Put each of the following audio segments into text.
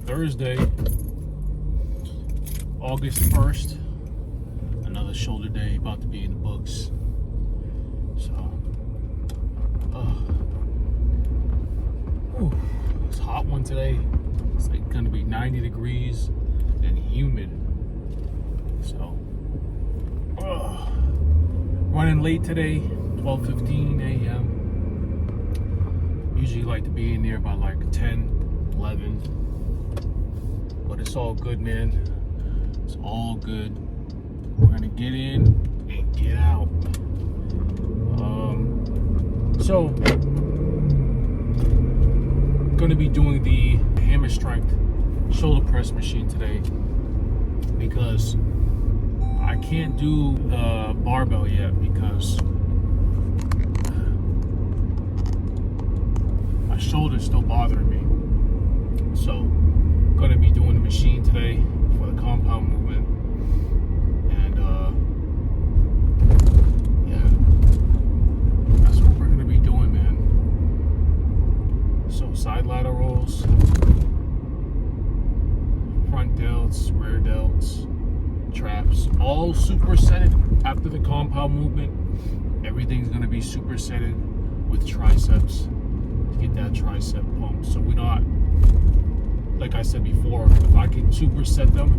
Thursday, August 1st, another shoulder day about to be in the books. So, it's a hot one today. It's like gonna be 90 degrees and humid. So, running late today, 12:15 a.m. Usually like to be in there by like 10, 11. But it's all good, man. It's all good. We're gonna get in and get out. So, gonna be doing the hammer strength shoulder press machine today because I can't do the barbell yet because my shoulder's still bothering me. So, gonna be doing the machine today for the compound movement. And yeah, that's what we're gonna be doing, man. So side laterals, front delts, rear delts, traps, all supersetted after the compound movement. Everything's gonna be supersetted with triceps to get that tricep pump. So we're not, like I said before, if I can superset them,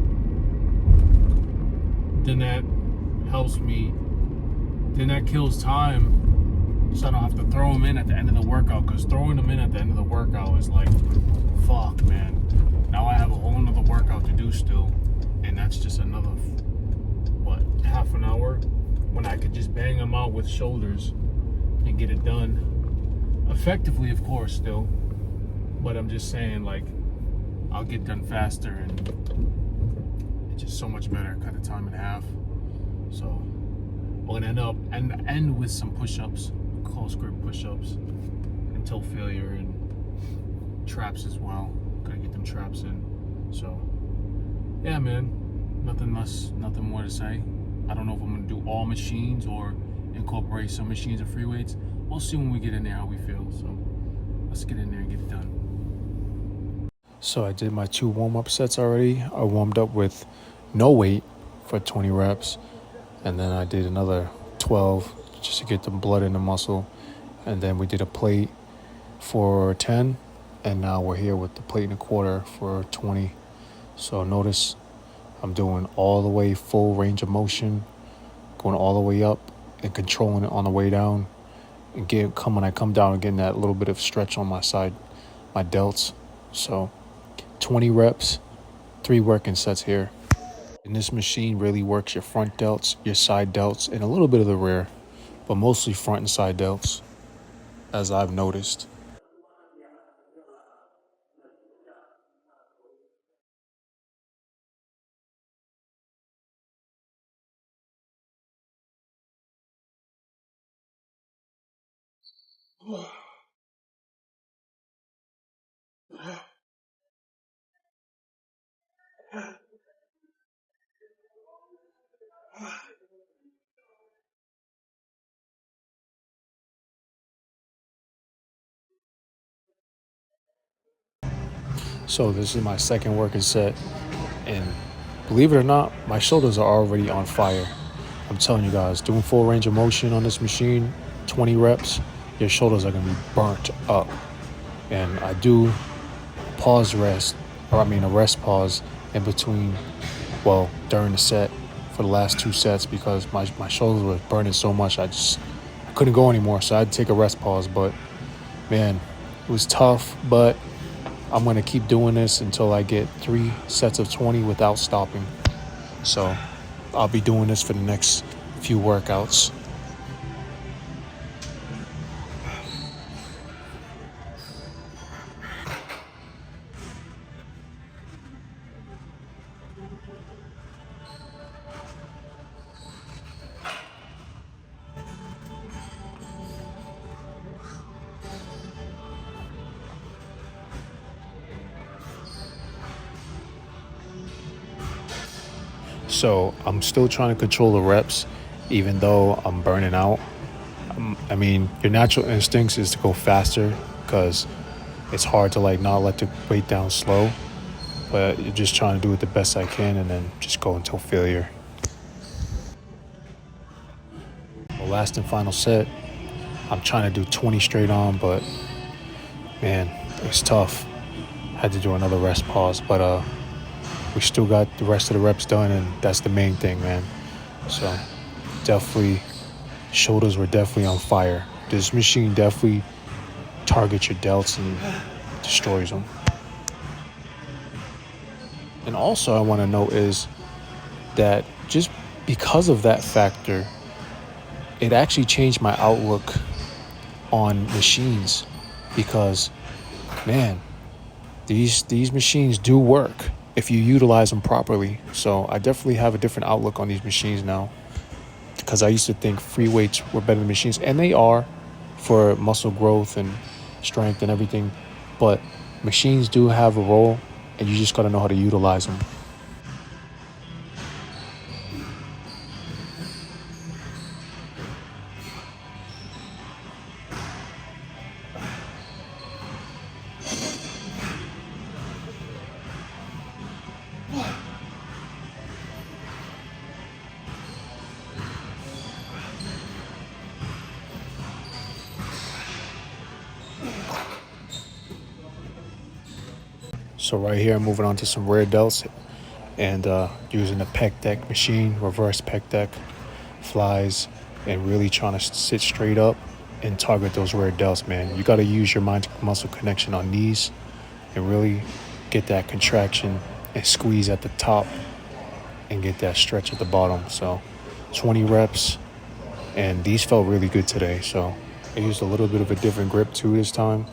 then that helps me, then that kills time, so I don't have to throw them in at the end of the workout, because throwing them in at the end of the workout is like, fuck, man. Now I have a whole nother workout to do still, and that's just another, what, half an hour, when I could just bang them out with shoulders and get it done. Effectively, of course, still, but I'm just saying, like, I'll get done faster and it's just so much better. Cut the time in half. So we're gonna end up and end with some push-ups, close grip push-ups until failure, and traps as well. Gotta get them traps in. So yeah, man, nothing more to say. I don't know if I'm gonna do all machines or incorporate some machines and free weights. We'll see when we get in there how we feel. So let's get in there and get it done. So I did my 2 warm-up sets already. I warmed up with no weight for 20 reps, and then I did another 12 just to get the blood in the muscle, and then we did a plate for 10, and now we're here with the plate and a quarter for 20. So notice I'm doing all the way full range of motion, going all the way up and controlling it on the way down, and when I come down and getting that little bit of stretch on my side, my delts. So 20 reps, 3 working sets here. And this machine really works your front delts, your side delts, and a little bit of the rear, but mostly front and side delts, as I've noticed. So this is my second working set, and believe it or not, my shoulders are already on fire. I'm telling you guys, doing full range of motion on this machine, 20 reps, your shoulders are gonna be burnt up. And I do a rest pause in between, well, during the set for the last 2 sets, because my shoulders were burning so much I couldn't go anymore, so I had to take a rest pause. But man, it was tough, but I'm going to keep doing this until I get 3 sets of 20 without stopping. So I'll be doing this for the next few workouts. So I'm still trying to control the reps, even though I'm burning out. I mean, your natural instincts is to go faster because it's hard to like not let the weight down slow. but you're just trying to do it the best I can and then just go until failure. The last and final set, I'm trying to do 20 straight on, but man, it's tough. Had to do another rest pause, but we still got the rest of the reps done, and that's the main thing, man. So definitely, shoulders were definitely on fire. This machine definitely targets your delts and destroys them. And also I want to note is that just because of that factor, it actually changed my outlook on machines, because man, these machines do work if you utilize them properly. So I definitely have a different outlook on these machines now, because I used to think free weights were better than machines, and they are for muscle growth and strength and everything, but machines do have a role, and you just got to know how to utilize them. So right here, I'm moving on to some rear delts, and using the pec deck machine, reverse pec deck, flies, and really trying to sit straight up and target those rear delts, man. You got to use your mind-muscle connection on these and really get that contraction and squeeze at the top and get that stretch at the bottom. So 20 reps, and these felt really good today. So I used a little bit of a different grip too this time,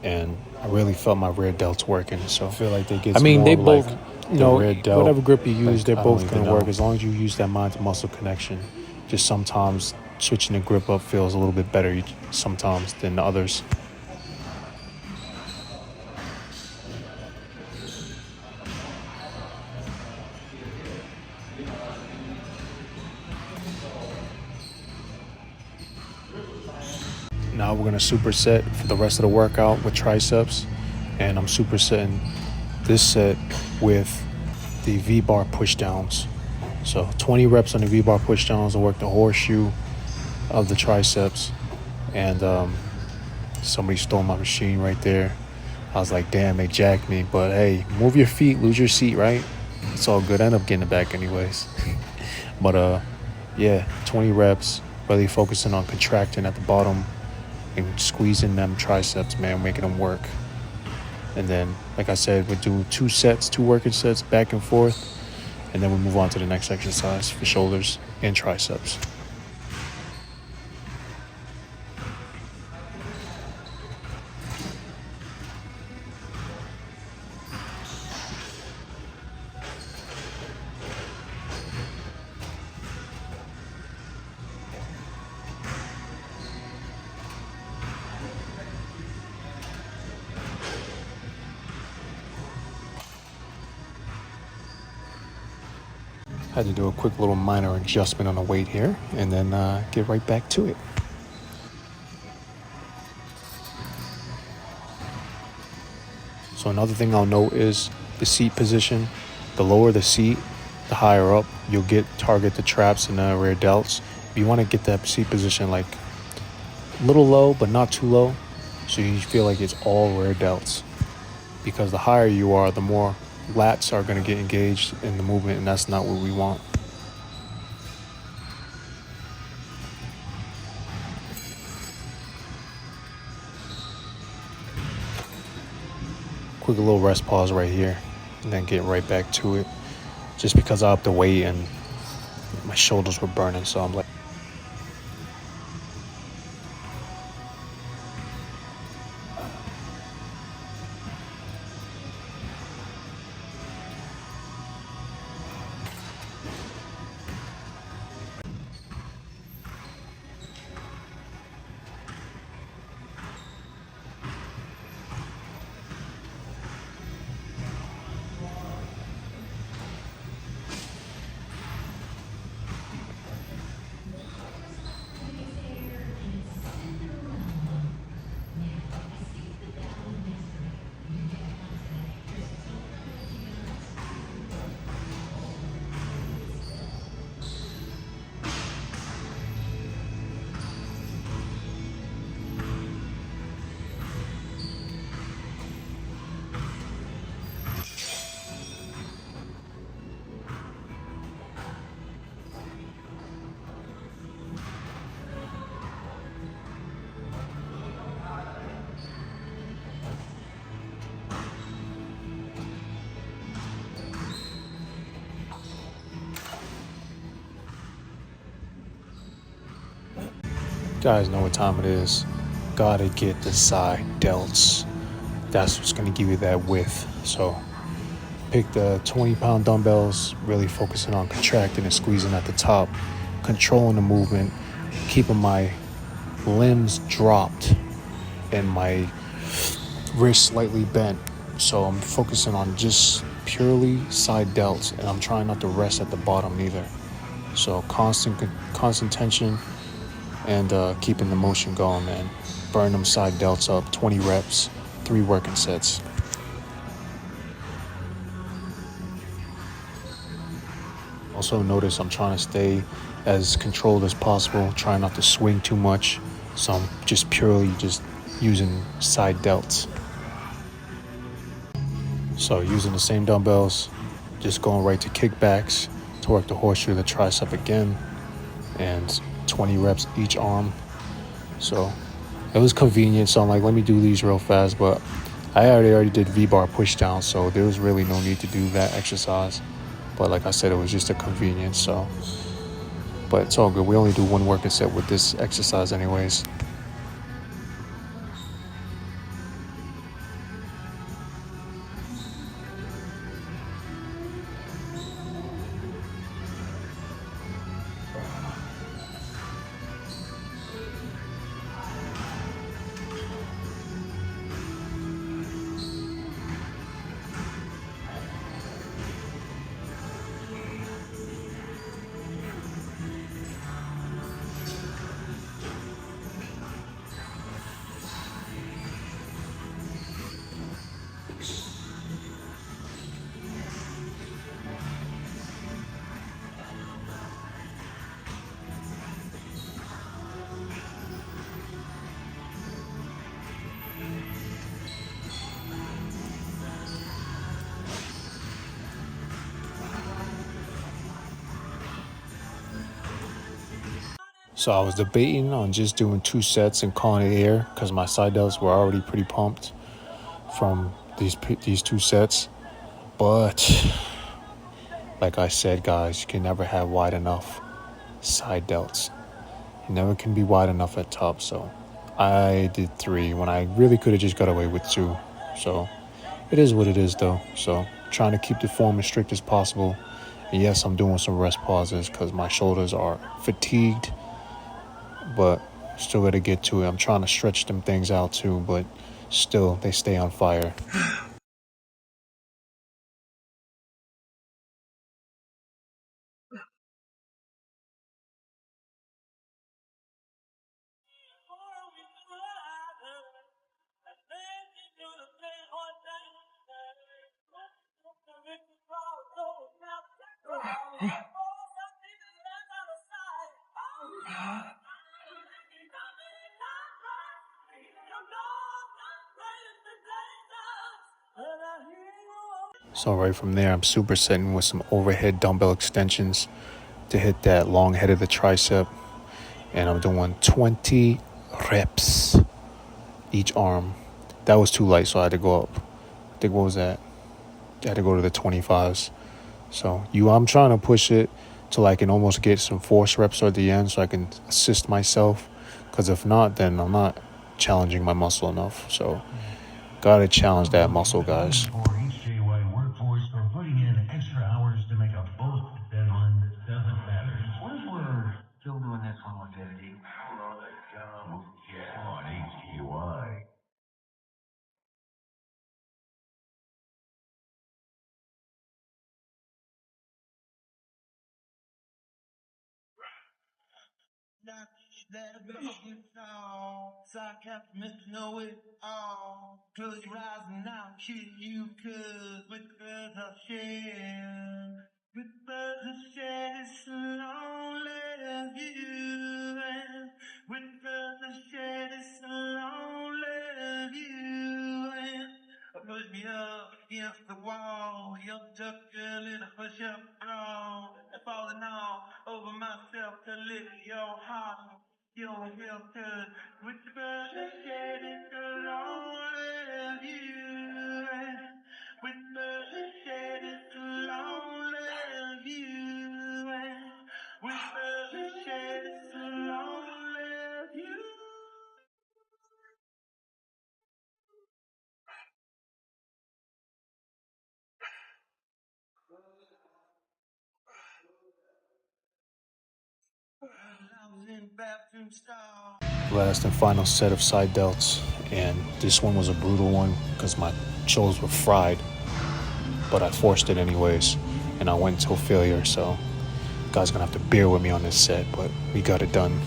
and I really felt my rear delts working. So I feel like they get. I mean, they both, you know, whatever grip you use, they're both gonna work as long as you use that mind to muscle connection. Just sometimes switching the grip up feels a little bit better sometimes than others. Now we're gonna superset for the rest of the workout with triceps, and I'm supersetting this set with the V-bar pushdowns. So 20 reps on the V-bar pushdowns to work the horseshoe of the triceps. And somebody stole my machine right there. I was like, damn, they jacked me. But hey, move your feet, lose your seat, right? It's all good. I end up getting it back anyways. But yeah, 20 reps, really focusing on contracting at the bottom and squeezing them triceps, man, making them work. And then, like I said, we do 2 sets, 2 working sets, back and forth, and then we move on to the next exercise for shoulders and triceps. Had to do a quick little minor adjustment on the weight here, and then get right back to it. So another thing I'll note is the seat position. The lower the seat, the higher up you'll target the traps and the rear delts. You want to get that seat position like a little low, but not too low, so you feel like it's all rear delts. Because the higher you are, the more lats are going to get engaged in the movement, and that's not what we want. Quick little rest pause right here, and then get right back to it, just because I upped the weight and my shoulders were burning, so I'm like, guys know what time it is. Gotta get the side delts. That's what's gonna give you that width. So pick the 20-pound dumbbells, really focusing on contracting and squeezing at the top, controlling the movement, keeping my limbs dropped and my wrist slightly bent. So I'm focusing on just purely side delts, and I'm trying not to rest at the bottom neither. So constant tension and keeping the motion going, man. Burn them side delts up, 20 reps, 3 working sets. Also notice I'm trying to stay as controlled as possible, trying not to swing too much. So I'm just purely just using side delts. So using the same dumbbells, just going right to kickbacks to work the horseshoe, the tricep again, and 20 reps each arm. So it was convenient, so I'm like, let me do these real fast, but I already did V-bar push down, so there was really no need to do that exercise. But like I said, it was just a convenience, so. But it's all good. We only do one working set with this exercise anyways. So I was debating on just doing 2 sets and calling it air because my side delts were already pretty pumped from these 2 sets. But like I said, guys, you can never have wide enough side delts. You never can be wide enough at top. So I did 3 when I really could have just got away with 2. So it is what it is, though. So trying to keep the form as strict as possible. And yes, I'm doing some rest pauses because my shoulders are fatigued, but still got to get to it. I'm trying to stretch them things out too, but still they stay on fire. So right from there, I'm supersetting with some overhead dumbbell extensions to hit that long head of the tricep. And I'm doing 20 reps each arm. That was too light, so I had to go up. I think, what was that? I had to go to the 25s. So I'm trying to push it till I can almost get some force reps at the end so I can assist myself. Because if not, then I'm not challenging my muscle enough. So gotta challenge that muscle, guys. Putting in extra hours to make a bulk deadline that doesn't matter. What if we're still doing this one 150? On HTY. Not that a billion songs, I can't miss to know it all. Close your eyes and I'll kill you, cause with birds I'll share. With birds I'll share this lonely view. And with birds I'll share this lonely view. And push me up against the wall. You're tucked girl in a push-up bra. Falling all over myself to lift your heart, your health, with the birds that shed it alone you, with birds that shed it alone you, with birds that shed it alone you. in the bathroom stall. Last and final set of side delts, and this one was a brutal one because my shoulders were fried, but I forced it anyways, and I went until failure. So, guys, gonna have to bear with me on this set, but we got it done.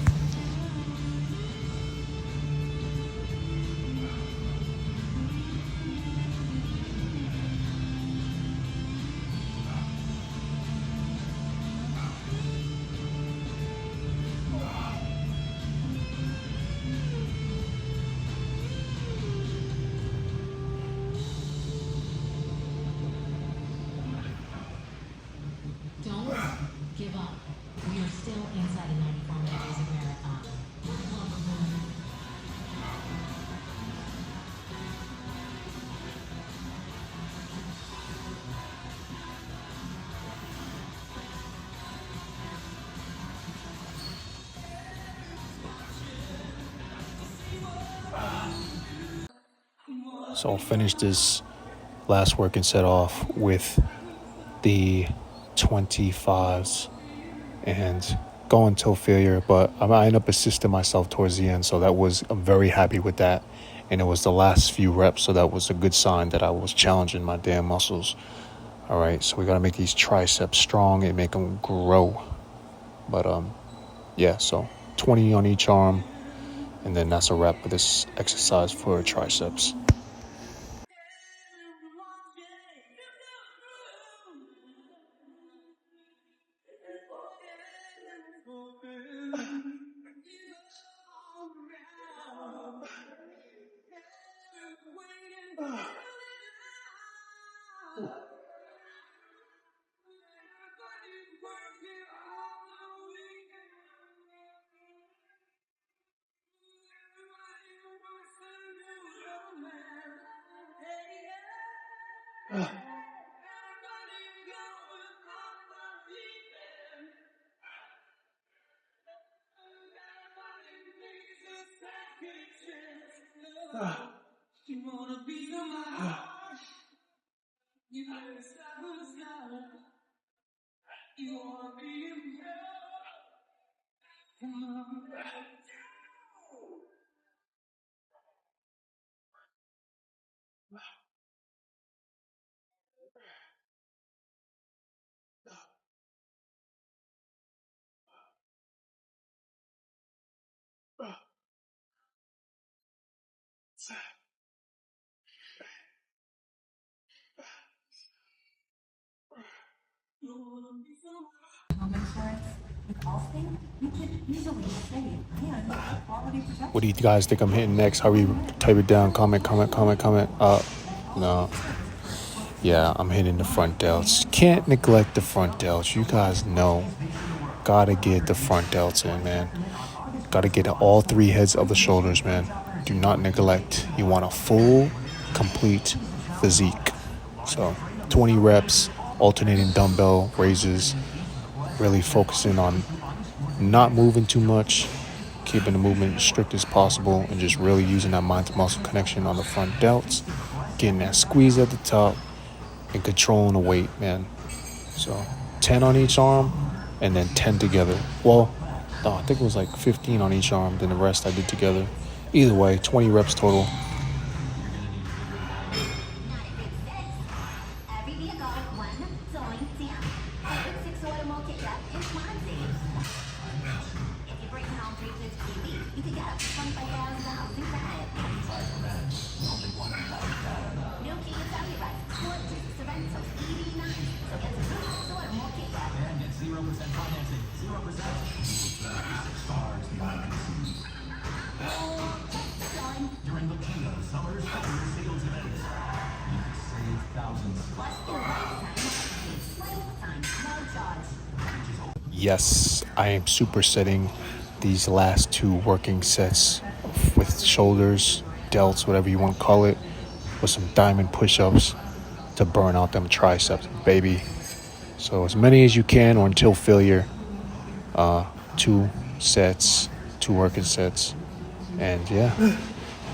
Don't give up. We are still inside a 94-minute basic marathon. So I'll finish this last working set off with the 25s and go until failure, but I end up assisting myself towards the end, so I'm very happy with that. And it was the last few reps, so that was a good sign that I was challenging my damn muscles. All right, so we got to make these triceps strong and make them grow. But yeah, so 20 on each arm, and then that's a wrap for this exercise for triceps. What do you guys think I'm hitting next? Hurry, type it down. Comment. No. Yeah, I'm hitting the front delts. Can't neglect the front delts. You guys know. Gotta get the front delts in, man. Gotta get all three heads of the shoulders, man. Do not neglect. You want a full, complete physique. So 20 reps, alternating dumbbell raises, really focusing on not moving too much, keeping the movement as strict as possible, and just really using that mind to muscle connection on the front delts, getting that squeeze at the top, and controlling the weight, man. So 10 on each arm, and then 10 together. Well, no, I think it was like 15 on each arm, then the rest I did together. Either way, 20 reps total. Yes, I am supersetting these last two working sets with shoulders, delts, whatever you want to call it, with some diamond push-ups to burn out them triceps, baby. So as many as you can or until failure. 2 sets, 2 working sets. And yeah,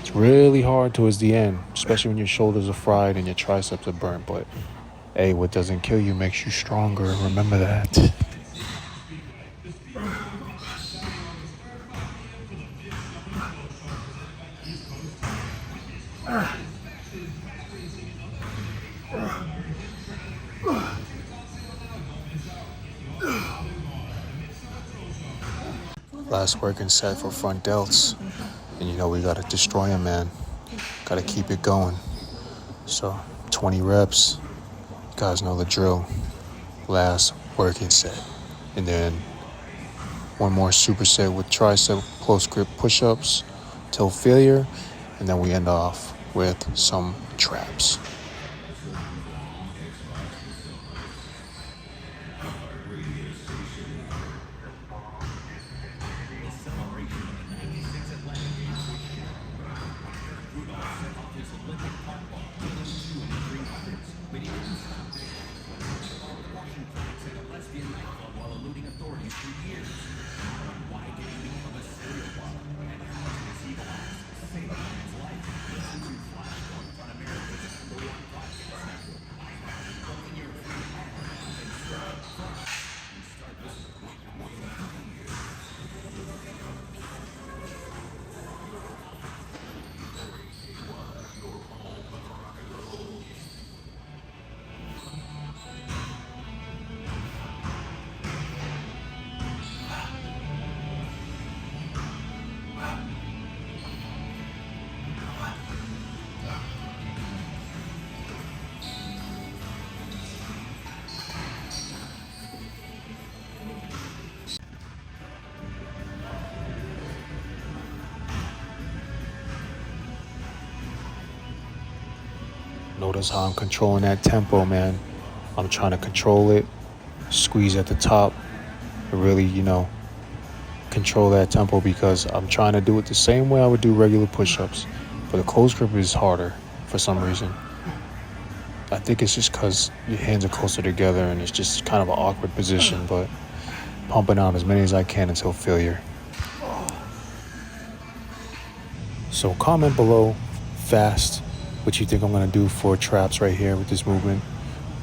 it's really hard towards the end, especially when your shoulders are fried and your triceps are burnt. But hey, what doesn't kill you makes you stronger. Remember that. Last working set for front delts. And you know we gotta destroy him, man. Gotta keep it going. So 20 reps. You guys know the drill. Last working set. And then one more superset with tricep close grip push-ups till failure. And then we end off with some traps. Notice how I'm controlling that tempo, man. I'm trying to control it, squeeze at the top, really, control that tempo because I'm trying to do it the same way I would do regular push-ups. But the close grip is harder for some reason. I think it's just because your hands are closer together and it's just kind of an awkward position, but pumping out as many as I can until failure. So comment below fast what you think I'm going to do for traps right here with this movement.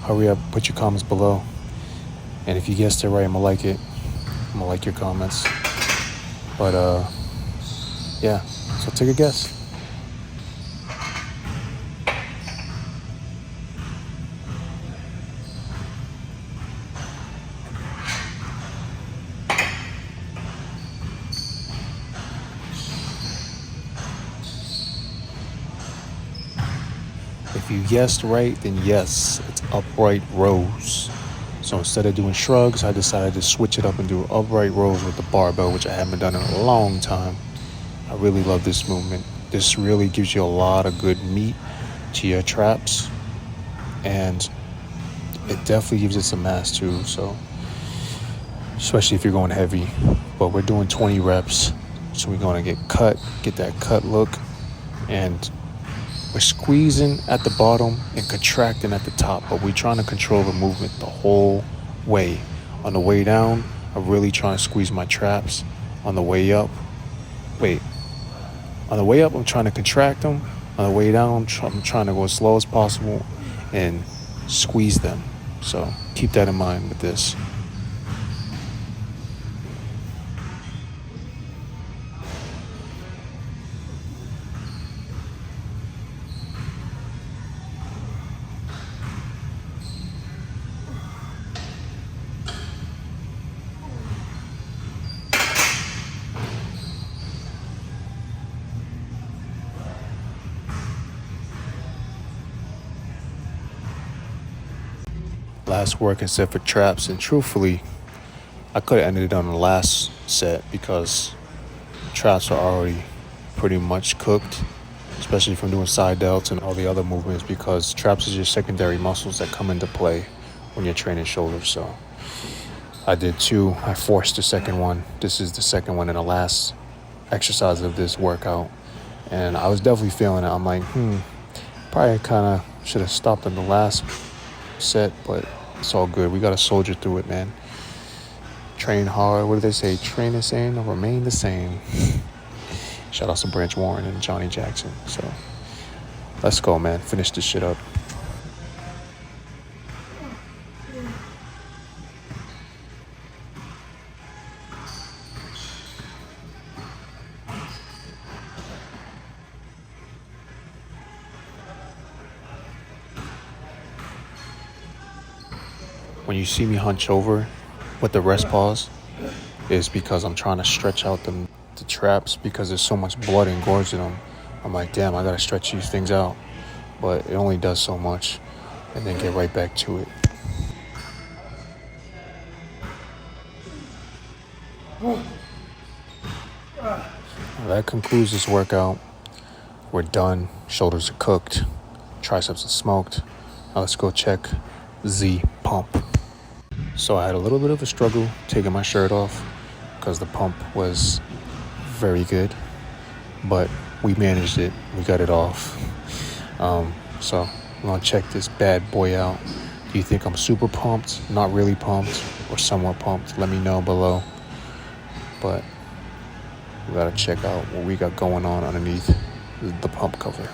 Hurry up, put your comments below. And if you guessed it right, I'm going to like it. I'm going to like your comments. But, yeah, so take a guess. If you guessed right, then yes, it's upright rows. So instead of doing shrugs, I decided to switch it up and do upright rows with the barbell, which I haven't done in a long time. I really love this movement. This really gives you a lot of good meat to your traps, and it definitely gives it some mass too. So especially if you're going heavy, but we're doing 20 reps. So we're going to get that cut look, and we're squeezing at the bottom and contracting at the top, but we're trying to control the movement the whole way. On the way down, I'm really trying to squeeze my traps. On the way up, I'm trying to contract them. On the way down, I'm trying to go as slow as possible and squeeze them. So keep that in mind with this. Last working set for traps, and truthfully, I could have ended it on the last set because traps are already pretty much cooked, especially from doing side delts and all the other movements, because traps is your secondary muscles that come into play when you're training shoulders. So I did two. I forced the second one. This is the second one in the last exercise of this workout, and I was definitely feeling it. I'm like, probably kind of should have stopped in the last set, but it's all good. We got to soldier through it, man. Train hard. What do they say? Train the same or remain the same. Shout out to Branch Warren and Johnny Jackson. So let's go, man. Finish this shit up. When you see me hunch over with the rest pause, is because I'm trying to stretch out the traps because there's so much blood engorged in them. I'm like, damn, I gotta stretch these things out. But it only does so much, and then get right back to it. That concludes this workout. We're done. Shoulders are cooked. Triceps are smoked. Now let's go check Z pump. So I had a little bit of a struggle taking my shirt off because the pump was very good, but we managed it. We got it off. So I'm gonna check this bad boy out. Do you think I'm super pumped, not really pumped, or somewhat pumped? Let me know below. But we gotta check out what we got going on underneath the pump cover.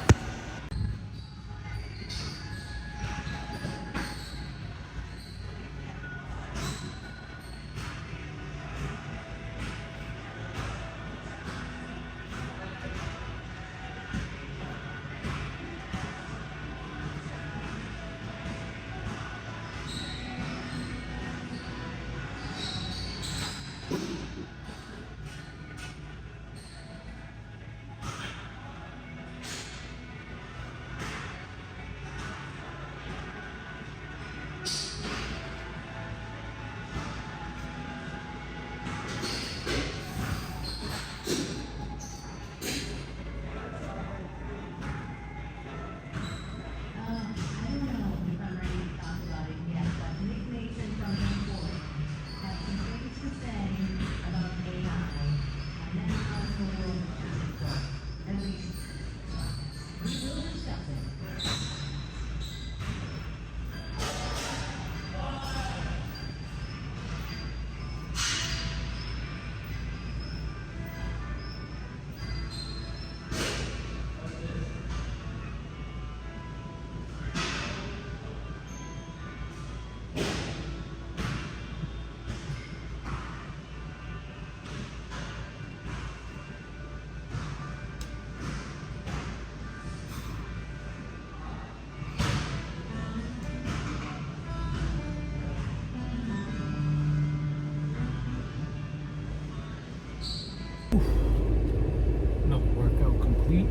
Another workout complete.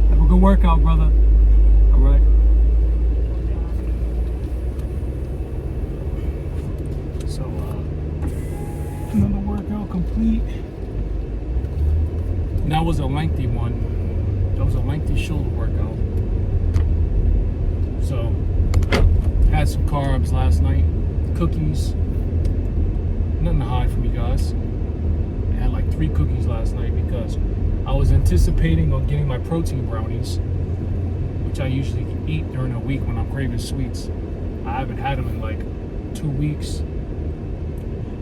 Have a good workout, brother. All right. So, another workout complete. And that was a lengthy one. That was a lengthy shoulder workout. So, had some carbs last night, cookies. Nothing to hide from you guys. I had like 3 cookies last night because I was anticipating on getting my protein brownies, which I usually eat during the week when I'm craving sweets. I haven't had them in like 2 weeks.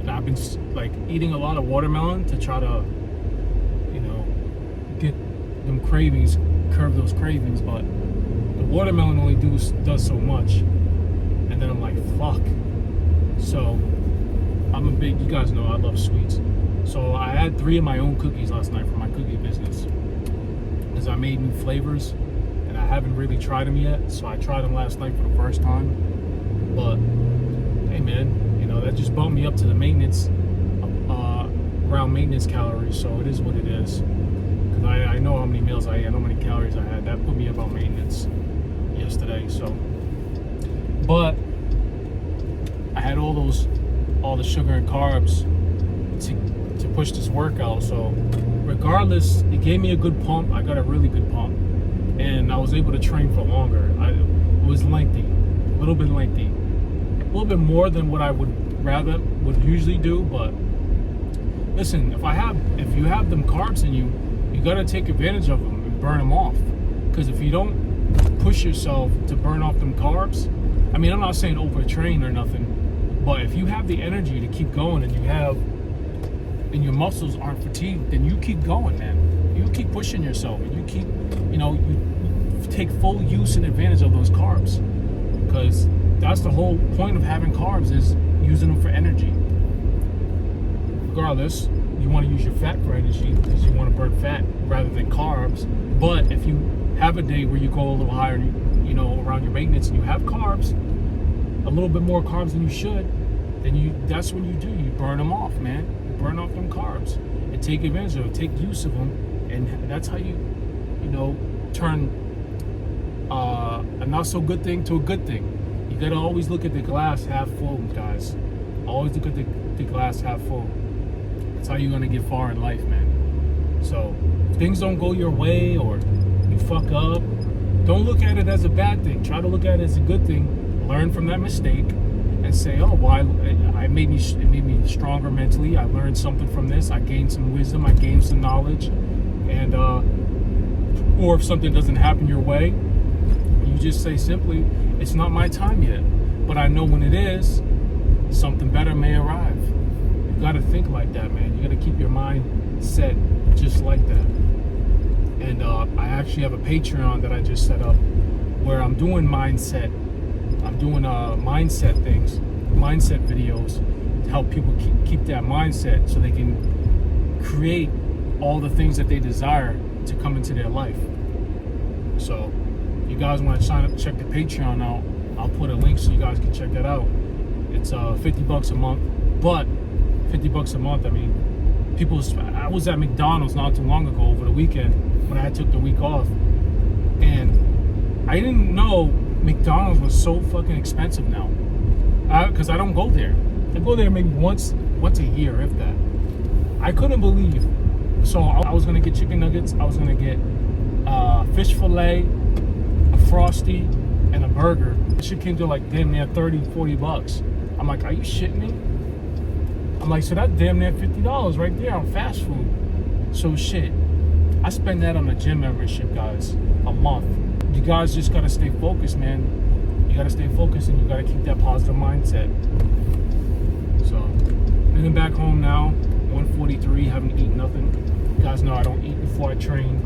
And I've been like eating a lot of watermelon to try to, you know, get them cravings, curb those cravings, but the watermelon only does so much. And then I'm like, fuck. So I'm a big, you guys know I love sweets. So I had 3 of my own cookies last night for my cookie business, because I made new flavors and I haven't really tried them yet. So I tried them last night for the first time. But hey man, you know, that just bumped me up to the maintenance, around maintenance calories. So it is what it is. Because I know how many meals I ate, I know how many calories I had. That put me about maintenance yesterday. So, but I had all the sugar and carbs to push this workout. So regardless, it gave me a good pump. I got a really good pump, and I was able to train for longer. It was lengthy, a little bit lengthy, a little bit more than what I would usually do. But listen, if you have them carbs in you, you got to take advantage of them and burn them off. Because if you don't push yourself to burn off them carbs, I mean, I'm not saying overtrain or nothing, but if you have the energy to keep going and your muscles aren't fatigued, then you keep going, man. You keep pushing yourself, and you keep, you take full use and advantage of those carbs, because that's the whole point of having carbs, is using them for energy. Regardless, you want to use your fat for energy because you want to burn fat rather than carbs. But if you have a day where you go a little higher, around your maintenance, and you have carbs, a little bit more carbs than you should, then that's when you burn them off, man. You burn off them carbs and take advantage of them, take use of them, and that's how you turn a not so good thing to a good thing. You gotta always look at the glass half full, guys. Always look at the glass half full. That's how you're gonna get far in life, man. So if things don't go your way or you fuck up, don't look at it as a bad thing. Try to look at it as a good thing. Learn from that mistake and say, oh, well, it made me stronger mentally. I learned something from this. I gained some wisdom. I gained some knowledge. And or if something doesn't happen your way, you just say simply, it's not my time yet, but I know when it is, something better may arrive. You gotta think like that, man. You gotta keep your mind set just like that. And I actually have a Patreon that I just set up where I'm doing mindset things, mindset videos to help people keep that mindset so they can create all the things that they desire to come into their life. So if you guys want to sign up, check the Patreon out. I'll put a link so you guys can check that out. It's $50 a month, but $50 a month, I mean, I was at McDonald's not too long ago over the weekend when I took the week off, and I didn't know McDonald's was so fucking expensive now, because I don't go there. I go there maybe once a year, if that. I couldn't believe. So I was gonna get chicken nuggets, I was gonna get fish fillet, a Frosty, and a burger. It shit came to like damn near $30-40. I'm like, are you shitting me? I'm like, so that's damn near $50 right there on fast food. So shit, I spend that on a gym membership, guys, a month. You guys just gotta stay focused, man. You gotta stay focused and you gotta keep that positive mindset. So, heading back home now, 1:43, haven't eaten nothing. You guys know I don't eat before I train,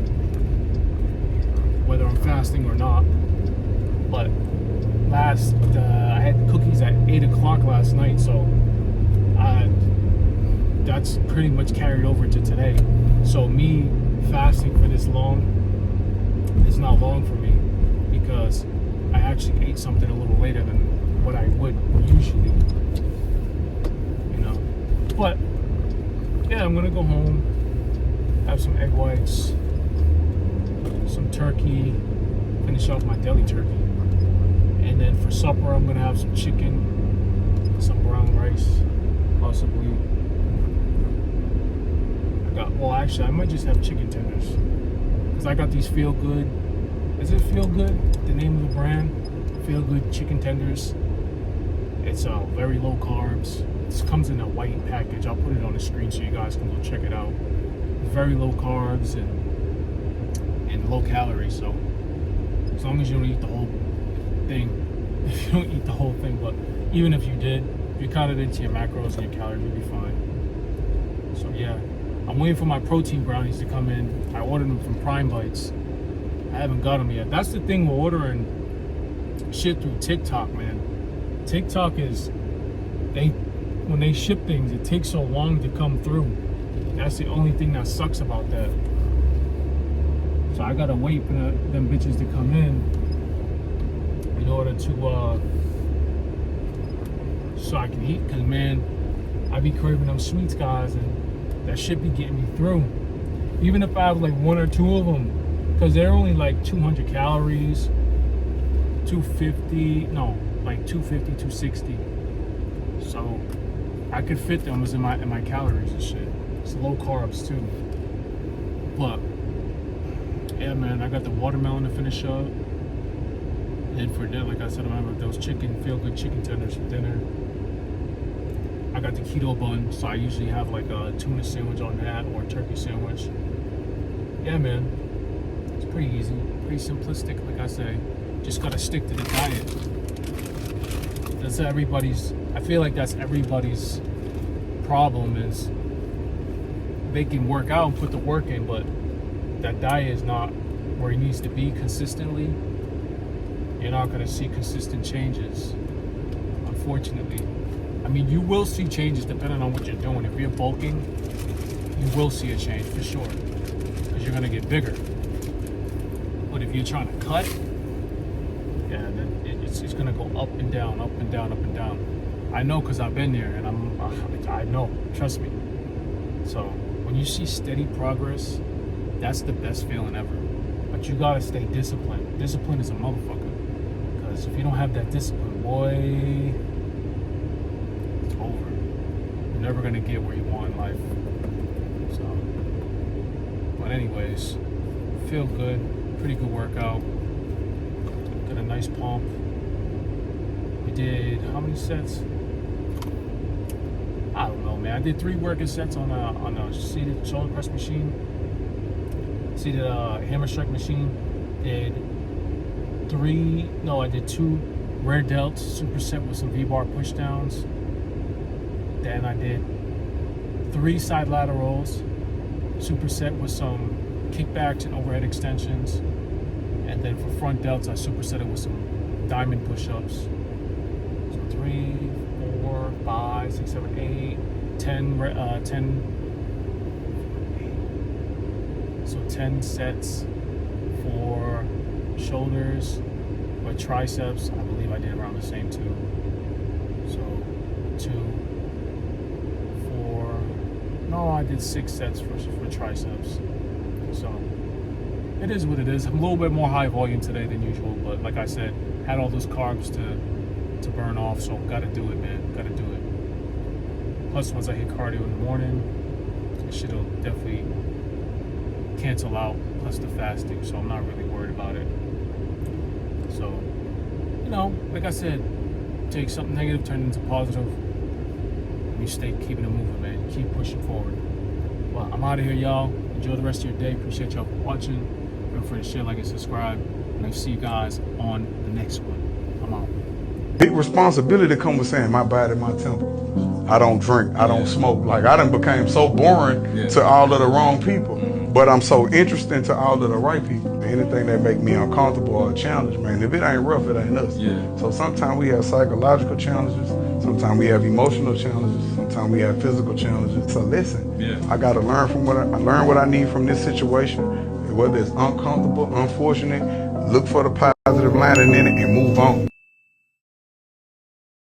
whether I'm fasting or not. But I had cookies at 8 o'clock last night, so that's pretty much carried over to today. So me fasting for this long is not long for me because I actually ate something a little later than what I would usually, But yeah, I'm gonna go home, have some egg whites, some turkey, finish off my deli turkey, and then for supper I'm gonna have some chicken, some brown rice, possibly. Actually, I might just have chicken tenders because I got these Feel Good. Is it Feel Good? The name of the brand? Feel Good chicken tenders. It's very low carbs. This comes in a white package. I'll put it on the screen so you guys can go check it out. Very low carbs and low calories. So as long as you don't eat the whole thing, if you don't eat the whole thing, but even if you did, if you cut it into your macros and your calories, you'll be fine. So yeah. I'm waiting for my protein brownies to come in. I ordered them from Prime Bites. I haven't got them yet. That's the thing with ordering shit through TikTok, man. TikTok is, when they ship things, it takes so long to come through. That's the only thing that sucks about that. So I gotta wait for them bitches to come in order to, so I can eat. Cause man, I be craving them sweets, guys, and that shit be getting me through. Even if I have like one or two of them, because they're only like 200 calories, 250, 260. So I could fit them as in my calories and shit. It's low carbs too. But yeah, man, I got the watermelon to finish up. And for dinner, like I said, I'm gonna have those Feel Good chicken tenders for dinner. I got the keto bun, so I usually have like a tuna sandwich on that or a turkey sandwich. Yeah, man, it's pretty easy, pretty simplistic. Like I say, just gotta stick to the diet. That's I feel like that's everybody's problem is they can work out and put the work in, but that diet is not where it needs to be consistently. You're not gonna see consistent changes, unfortunately. I mean, you will see changes depending on what you're doing. If you're bulking, you will see a change for sure, because you're gonna get bigger. But if you're trying to cut, it's gonna go up and down, up and down, up and down. I know because I've been there, and I know. Trust me. So when you see steady progress, that's the best feeling ever. But you gotta stay disciplined. Discipline is a motherfucker. Because if you don't have that discipline, boy, it's over. You're never gonna get where you want in life. So, but anyways, feel good. Pretty good workout. Got a nice pump. We did how many sets? I don't know, man. I did 3 working sets on a seated shoulder press machine, seated hammer strike machine. I did 2 rare delts superset with some V-bar pushdowns. Then I did 3 side laterals superset with some kickbacks and overhead extensions. And then for front delts, I supersetted with some diamond push-ups. So 3, 4, 5, 6, 7, 8, 10, so 10 sets for shoulders. But triceps, I believe I did around the same too. So 2, 4, no, I did 6 sets for triceps. So it is what it is. I'm a little bit more high volume today than usual, but like I said, had all those carbs to burn off, so gotta do it, man. Gotta do it. Plus, once I hit cardio in the morning, it shit'll definitely cancel out, plus the fasting, so I'm not really worried about it. So, you know, like I said, take something negative, turn it into positive, and you stay keeping it moving, man. Keep pushing forward. Well, I'm out of here, y'all. Enjoy the rest of your day. Appreciate y'all for watching. Don't forget to share, like, and subscribe. And I'll see you guys on the next one. I'm out. Big responsibility come with saying my body, my temple. I don't drink, I don't smoke. Like I done became so boring to all of the wrong people. But I'm so interesting to all of the right people. Anything that make me uncomfortable or a challenge, man, if it ain't rough, it ain't us. So sometimes we have psychological challenges, sometimes we have emotional challenges, sometimes we have physical challenges. So listen, I gotta learn from what I need from this situation. Whether it's uncomfortable, unfortunate, look for the positive lining in it and move on.